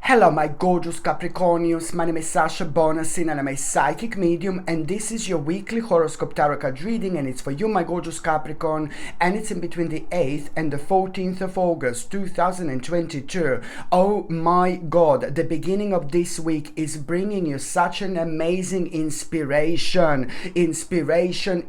Hello my gorgeous Capricornians, my name is Sasha Bonasin and I'm a psychic medium, and this is your weekly horoscope tarot card reading, and it's for you my gorgeous Capricorn, and it's in between the 8th and the 14th of August 2022. Oh my god, the beginning of this week is bringing you such an amazing inspiration. Inspiration.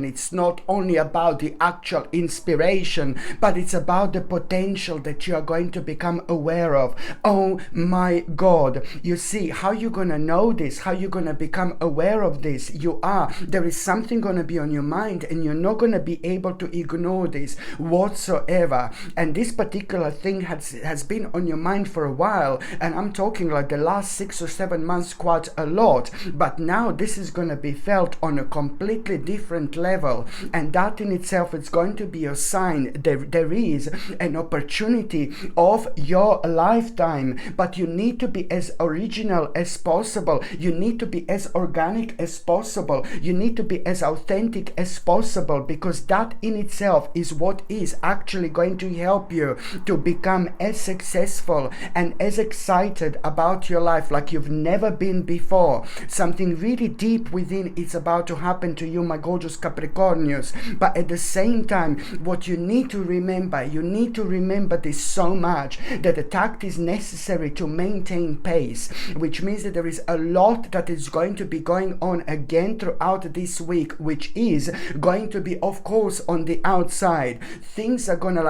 It's not only about the actual inspiration, but it's about the potential that you are going to become aware of. Oh my god, you see how you're gonna know this, how you're gonna become aware of this. There is something gonna be on your mind, and you're not gonna be able to ignore this whatsoever. And this particular thing has been on your mind for a while, and I'm talking like the last 6 or 7 months quite a lot, but now this is gonna be felt on a completely different level, and that in itself is going to be a sign there is an opportunity of your lifetime. But you need to be as original as possible, you need to be as organic as possible, you need to be as authentic as possible, because that in itself is what is actually going to help you to become as successful and as excited about your life like you've never been before. Something really deep within is about to happen to you my gorgeous Capricornians. But at the same time, what you need to remember this so much, that the tact is necessary to maintain pace, which means that there is a lot that is going to be going on again throughout this week, which is going to be, of course, on the outside. Things are gonna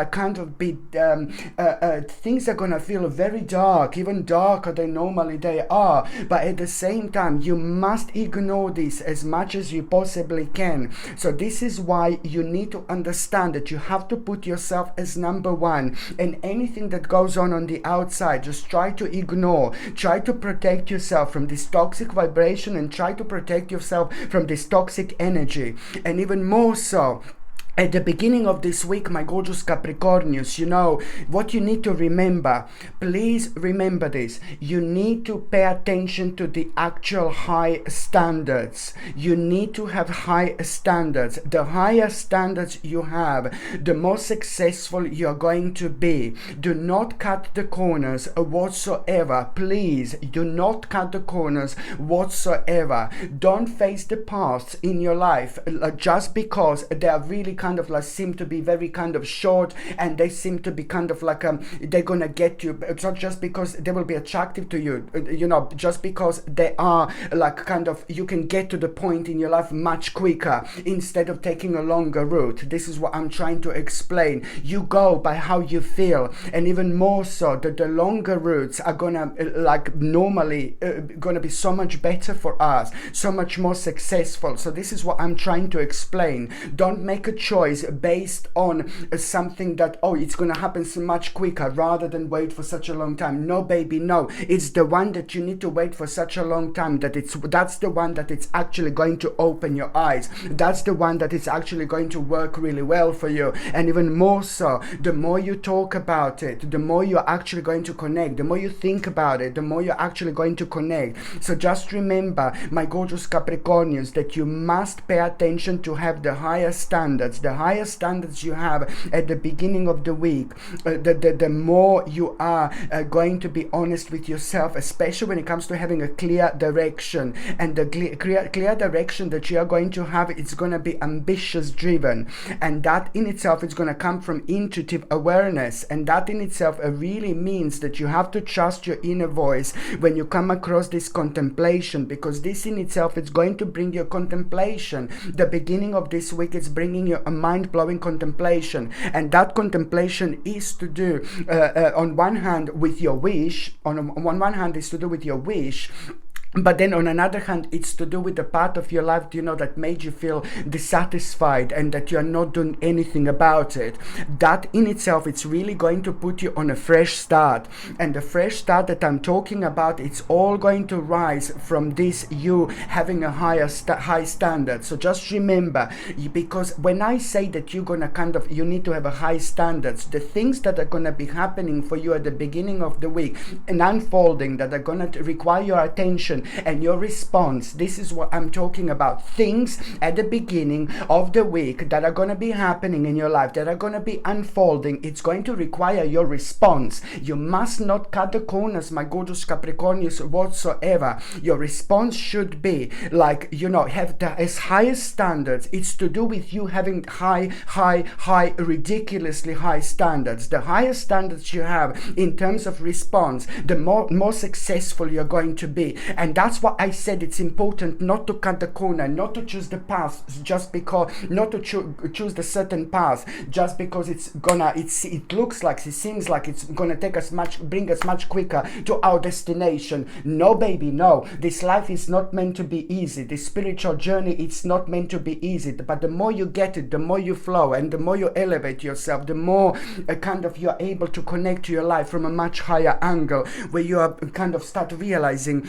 things are gonna feel very dark, even darker than normally they are. But at the same time, you must ignore this as much as you possibly can. So this is why you need to understand that you have to put yourself as number one, and anything that goes on the outside, just try to ignore, try to protect yourself from this toxic vibration, and try to protect yourself from this toxic energy. And even more so, at the beginning of this week, my gorgeous Capricornians, you know what you need to remember. Please remember this. You need to pay attention to the actual high standards. You need to have high standards. The higher standards you have, the more successful you're going to be. Do not cut the corners whatsoever. Please do not cut the corners whatsoever. Don't face the paths in your life just because they are really kind of like seem to be very kind of short, and they seem to be kind of like they're gonna get you. It's not just because they will be attractive to you, you know, just because they are like kind of, you can get to the point in your life much quicker instead of taking a longer route. This is what I'm trying to explain. You go by how you feel, and even more so that the longer routes are gonna like normally gonna be so much better for us, so much more successful. So this is what I'm trying to explain. Don't make a choice based on something that, oh, it's gonna happen so much quicker, rather than wait for such a long time. No baby, no, it's the one that you need to wait for such a long time, that's the one that it's actually going to open your eyes. That's the one that is actually going to work really well for you. And even more so, the more you talk about it, the more you're actually going to connect. The more you think about it, the more you're actually going to connect. So just remember, my gorgeous Capricornians, that you must pay attention to have the higher standards. The higher standards you have at the beginning of the week, the more you are going to be honest with yourself, especially when it comes to having a clear direction. And the clear direction that you are going to have, it's going to be ambitious driven, and that in itself is going to come from intuitive awareness. And that in itself really means that you have to trust your inner voice when you come across this contemplation, because this in itself is going to bring you contemplation. The beginning of this week is bringing you a mind-blowing contemplation, and that contemplation is to do on one hand with your wish. On one hand is to do with your wish, but then on another hand, it's to do with the part of your life, you know, that made you feel dissatisfied and that you're not doing anything about it. That in itself, it's really going to put you on a fresh start. And the fresh start that I'm talking about, it's all going to rise from this, you having a high standard. So just remember, because when I say that you're gonna you need to have a high standards, the things that are gonna be happening for you at the beginning of the week and unfolding, that are gonna require your attention, situation and your response. This is what I'm talking about. Things at the beginning of the week that are going to be happening in your life, that are going to be unfolding. It's going to require your response. You must not cut the corners, my gorgeous Capricornians, whatsoever. Your response should be like, have the as highest standards. It's to do with you having high, ridiculously high standards. The higher standards you have in terms of response, the more successful you're going to be. And that's what I said. It's important not to cut the corner, not to choose the path just because, not to choose the certain path just because it looks like, it seems like it's gonna bring us much quicker to our destination. No, baby, no. This life is not meant to be easy. This spiritual journey, it's not meant to be easy. But the more you get it, the more you flow, and the more you elevate yourself, the more you're able to connect to your life from a much higher angle, where you are start realizing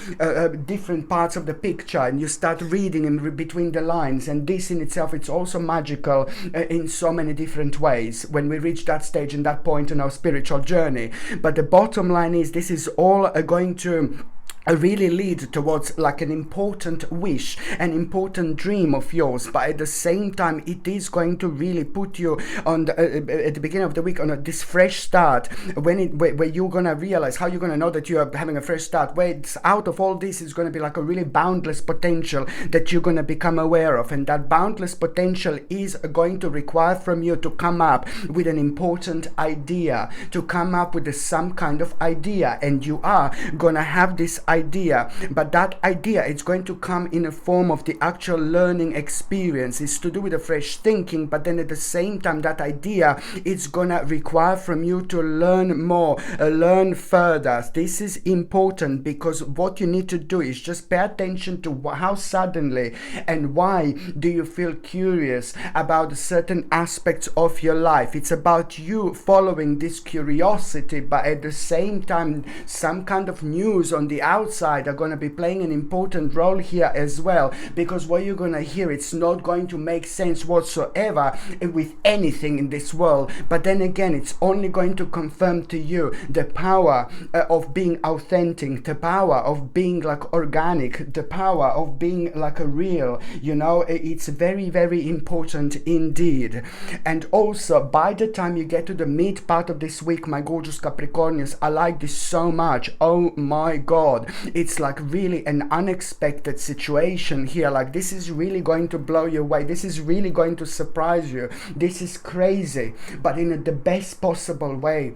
different parts of the picture, and you start reading in between the lines. And this in itself, it's also magical in so many different ways when we reach that stage and that point in our spiritual journey. But the bottom line is, this is all going to really lead towards like an important wish, an important dream of yours. But at the same time, it is going to really put you on at the beginning of the week on this fresh start, where you're gonna realize, how you're gonna know that you are having a fresh start, where it's out of all this is going to be like a really boundless potential that you're going to become aware of. And that boundless potential is going to require from you to come up with an important idea, to come up with some kind of idea. And you are gonna have this idea, but that idea, it's going to come in a form of the actual learning experience. It's to do with a fresh thinking, but then at the same time, that idea, it's gonna require from you to learn more, learn further. This is important, because what you need to do is just pay attention to how suddenly and why do you feel curious about certain aspects of your life. It's about you following this curiosity, but at the same time, some kind of news on the outside are going to be playing an important role here as well, because what you're going to hear, it's not going to make sense whatsoever with anything in this world. But then again, it's only going to confirm to you the power of being authentic, the power of being like organic, the power of being like a real, it's very, very important indeed. And also, by the time you get to the mid part of this week, my gorgeous Capricornians, I like this so much. Oh my God, it's like really an unexpected situation here. Like, this is really going to blow you away. This is really going to surprise you. This is crazy, but in the best possible way.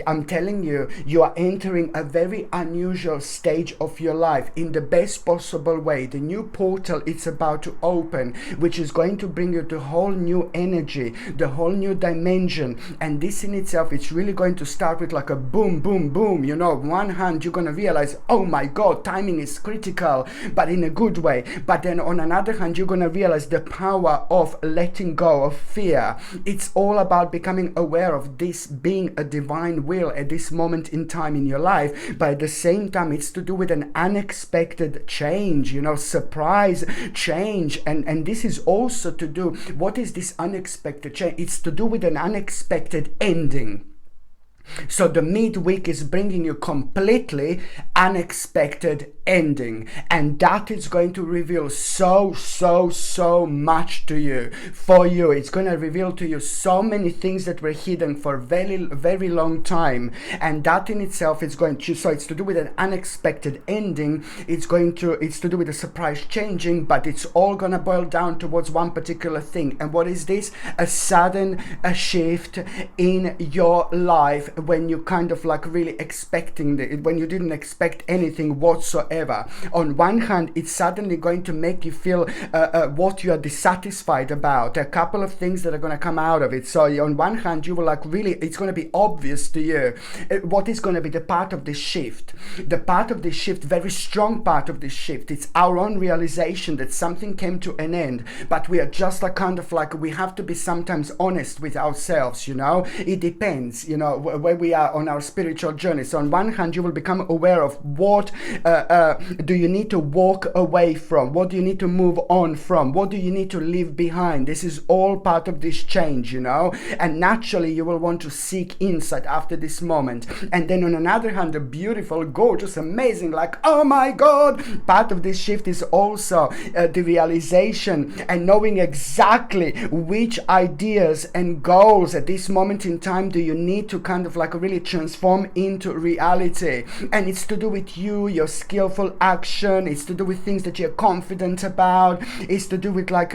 I'm telling you, you are entering a very unusual stage of your life in the best possible way. The new portal, it's about to open, which is going to bring you the whole new energy, the whole new dimension. And this in itself, it's really going to start with like a boom, boom, boom. One hand, you're going to realize, oh my God, timing is critical, but in a good way. But then on another hand, you're going to realize the power of letting go of fear. It's all about becoming aware of this being a divine will at this moment in time in your life. But at the same time, it's to do with an unexpected change, surprise change. And this is also to do, what is this unexpected change? It's to do with an unexpected ending. So the midweek is bringing you completely unexpected ending, and that is going to reveal so much to you. For you, it's going to reveal to you so many things that were hidden for very, very long time, and that in itself is going to, so it's to do with an unexpected ending. It's to do with a surprise changing, but it's all going to boil down towards one particular thing. And what is this? A sudden shift in your life, when you kind of like really expecting it, when you didn't expect anything whatsoever. On one hand, it's suddenly going to make you feel what you are dissatisfied about. A couple of things that are going to come out of it. So on one hand, you will like really, it's going to be obvious to you what is going to be the part of this shift. The part of this shift, very strong part of this shift, it's our own realization that something came to an end, but we are just like kind of like, we have to be sometimes honest with ourselves, It depends, where we are on our spiritual journey. So on one hand, you will become aware of what do you need to walk away from, what do you need to move on from, what do you need to leave behind. This is all part of this change, you know, and naturally you will want to seek insight after this moment. And then on another hand, the beautiful, gorgeous, amazing, like, oh my God, part of this shift is also the realization and knowing exactly which ideas and goals at this moment in time do you need to kind of like really transform into reality. And it's to do with you, your skillful action. It's to do with things that you're confident about. It's to do with like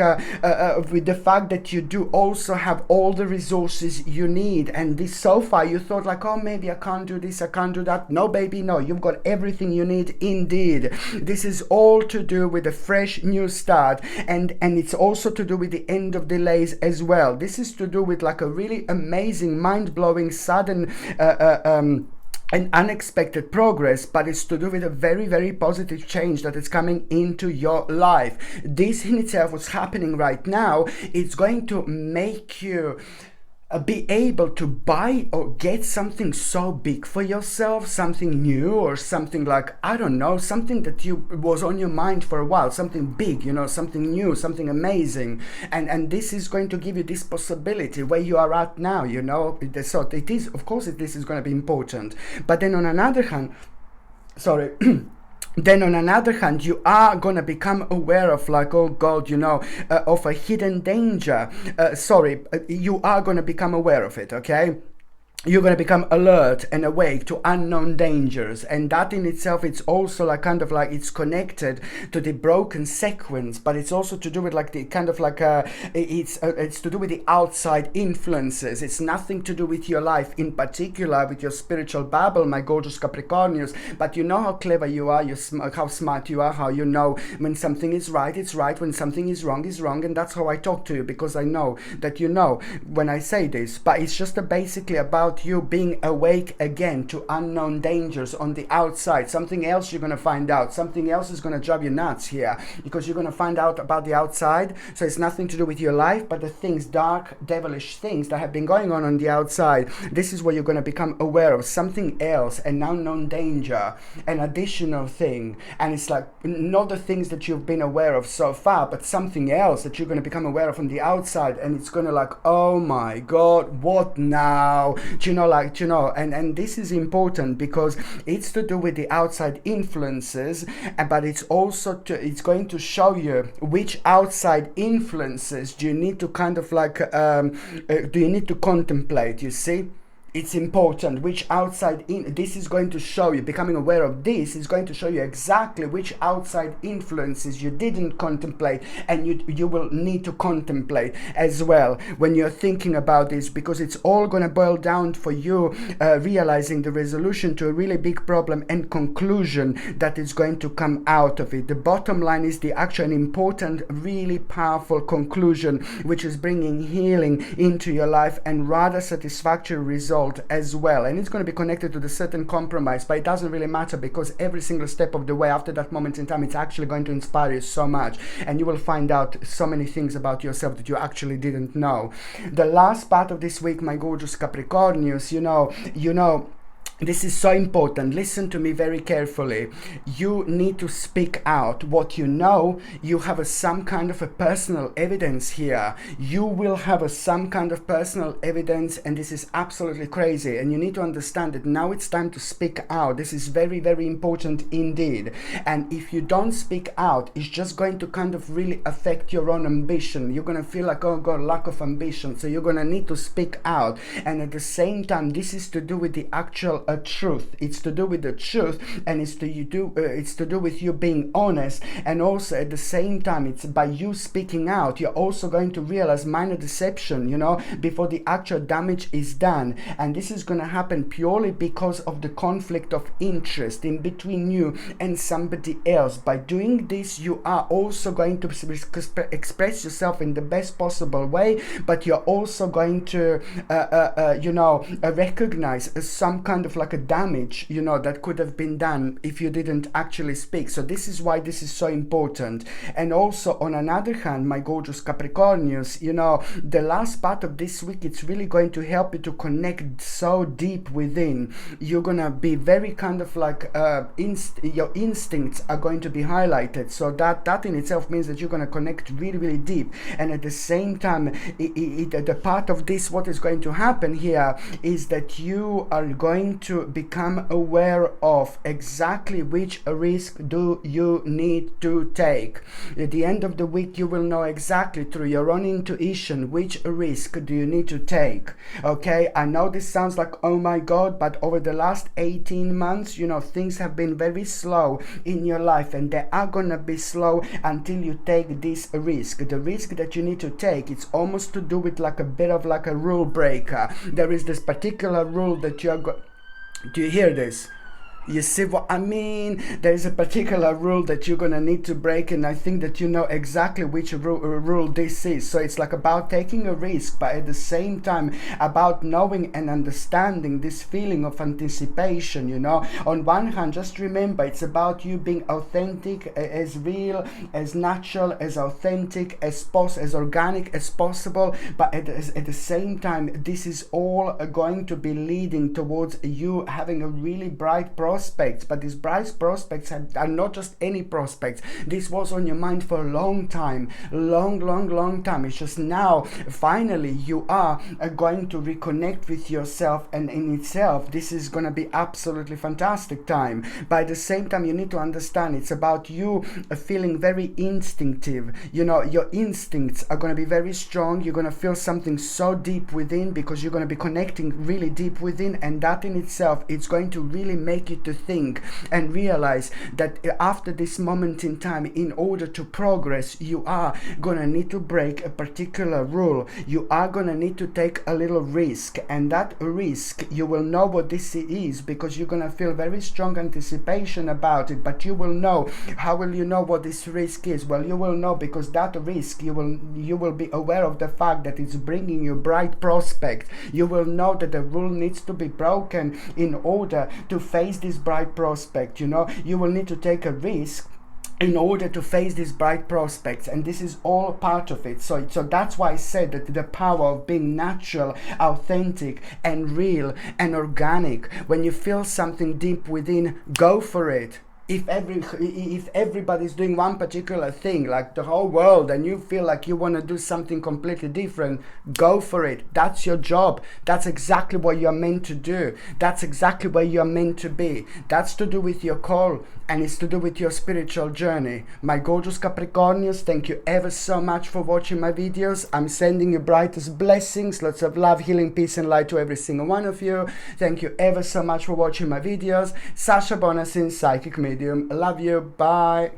with the fact that you do also have all the resources you need. And this, so far you thought like, oh, maybe I can't do this, I can't do that. No, baby, no, you've got everything you need indeed. This is all to do with a fresh new start, and it's also to do with the end of delays as well. This is to do with like a really amazing, mind-blowing, sudden and unexpected progress, but it's to do with a very, very positive change that is coming into your life. This in itself, what's happening right now, it's going to make you be able to buy or get something so big for yourself, something new, or something like, I don't know, something that was on your mind for a while, something big, you know, something new, something amazing. And this is going to give you this possibility where you are at now, you know. So it is, of course, this is going to be important. But then on another hand, then on another hand, you are going to become aware of like, oh God, you know, of a hidden danger. You are going to become aware of it, okay? You're going to become alert and awake to unknown dangers, and that in itself, it's also like kind of like it's connected to the broken sequence, but it's also to do with like the kind of like it's to do with the outside influences. It's nothing to do with your life in particular, with your spiritual bubble, my gorgeous Capricornians. But you know how clever you are, how smart you are, how you know when something is right, it's right, when something is wrong, and that's how I talk to you, because I know that you know when I say this. But it's just basically about you being awake again to unknown dangers on the outside. Something else you're going to find out. Something else is going to drive you nuts here, because you're going to find out about the outside. So it's nothing to do with your life, but the things, dark, devilish things that have been going on the outside. This is where you're going to become aware of something else, an unknown danger, an additional thing. And it's like not the things that you've been aware of so far, but something else that you're going to become aware of on the outside. And it's going to like, oh my God, what now? And this is important because it's to do with the outside influences, but it's also it's going to show you which outside influences do you need to kind of like do you need to contemplate, you see. It's important which outside this is going to show you. Becoming aware of this is going to show you exactly which outside influences you didn't contemplate, and you will need to contemplate as well when you're thinking about this, because it's all going to boil down for you realizing the resolution to a really big problem and conclusion that is going to come out of it. The bottom line is the actual important, really powerful conclusion, which is bringing healing into your life and rather satisfactory result as well. And it's going to be connected to the certain compromise, but it doesn't really matter, because every single step of the way after that moment in time, it's actually going to inspire you so much, and you will find out so many things about yourself that you actually didn't know. The last part of this week, my gorgeous Capricornians, you know this is so important. Listen to me very carefully. You need to speak out what you know. You have some kind of a personal evidence here. You will have some kind of personal evidence, and this is absolutely crazy. And you need to understand that now it's time to speak out. This is very, very important indeed. And if you don't speak out, it's just going to kind of really affect your own ambition. You're going to feel like, oh God, lack of ambition. So you're going to need to speak out. And at the same time, this is to do with the actual truth. It's to do with the truth, and it's to do with you being honest. And also at the same time, it's by you speaking out, you're also going to realize minor deception, you know, before the actual damage is done. And this is going to happen purely because of the conflict of interest in between you and somebody else. By doing this, you are also going to express yourself in the best possible way, but you're also going to recognize some kind of like a damage, you know, that could have been done if you didn't actually speak. So this is why this is so important. And also on another hand, my gorgeous Capricornians, you know, the last part of this week, it's really going to help you to connect so deep within. You're gonna be very kind of like your instincts are going to be highlighted. So that in itself means that you're gonna connect really, really deep. And at the same time, the part of this, what is going to happen here is that you are going to become aware of exactly which risk do you need to take. At the end of the week, you will know exactly through your own intuition which risk do you need to take. Okay, I know this sounds like, oh my god, but over the last 18 months, you know, things have been very slow in your life, and they are gonna be slow until you take this risk. The risk that you need to take, it's almost to do with like a bit of like a rule breaker. There is this particular rule that you're do you hear this? You see what I mean? There is a particular rule that you're gonna need to break, and I think that you know exactly which rule this is. So it's like about taking a risk, but at the same time about knowing and understanding this feeling of anticipation, you know. On one hand, just remember, it's about you being authentic, as real, as natural, as authentic, as organic as possible. But at the same time, this is all going to be leading towards you having a really bright prospects. But these bright prospects are not just any prospects. This was on your mind for a long time, long time. It's just now finally you are going to reconnect with yourself, and in itself this is going to be absolutely fantastic time. But at the same time, you need to understand it's about you feeling very instinctive. You know, your instincts are going to be very strong. You're going to feel something so deep within because you're going to be connecting really deep within, and that in itself, it's going to really make you to think and realize that after this moment in time, in order to progress, you are gonna need to break a particular rule. You are gonna need to take a little risk, and that risk, you will know what this is because you're gonna feel very strong anticipation about it. But you will know. How will you know what this risk is? Well, you will know because that risk, you will be aware of the fact that it's bringing you bright prospect. You will know that the rule needs to be broken in order to face this bright prospect. You know, you will need to take a risk in order to face these bright prospects, and this is all part of it. So that's why I said that the power of being natural, authentic and real and organic. When you feel something deep within, go for it. If everybody's doing one particular thing, like the whole world, and you feel like you want to do something completely different, go for it. That's your job. That's exactly what you're meant to do. That's exactly where you're meant to be. That's to do with your call, and it's to do with your spiritual journey. My gorgeous Capricornians, thank you ever so much for watching my videos. I'm sending you brightest blessings, lots of love, healing, peace and light to every single one of you. Thank you ever so much for watching my videos. Sasha Bonasin, Psychic Medium. Love you. Bye.